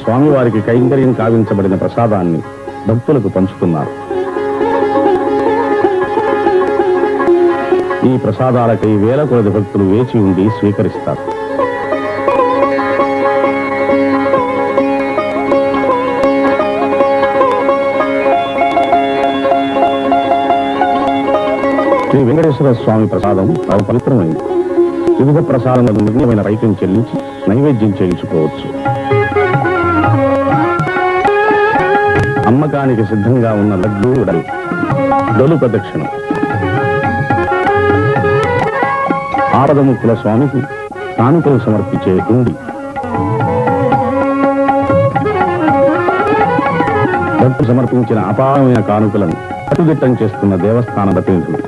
స్వామివారికి కైంకర్యం కావించబడిన ప్రసాదాన్ని భక్తులకు పంచుతున్నారు. ఈ ప్రసాదాలకై వేల కొలది భక్తులు వేచి ఉండి స్వీకరిస్తారు. శ్రీ వెంకటేశ్వర స్వామి ప్రసాదం పవిత్రమైంది. వివిధ ప్రసాదములకు నిర్ణయమైన పైకం చెల్లించి నైవేద్యం చేయించుకోవచ్చు. అమ్మకానికి సిద్ధంగా ఉన్న లడ్డు ఉడలు, డొలు ప్రదక్షిణం, ఆపదముక్కుల స్వామికి కానుకలు సమర్పించే హుండీ, భక్తులు సమర్పించిన అపారమైన కానుకలను కట్టుదిట్టం చేస్తున్న దేవస్థాన ప్రతినిధులు.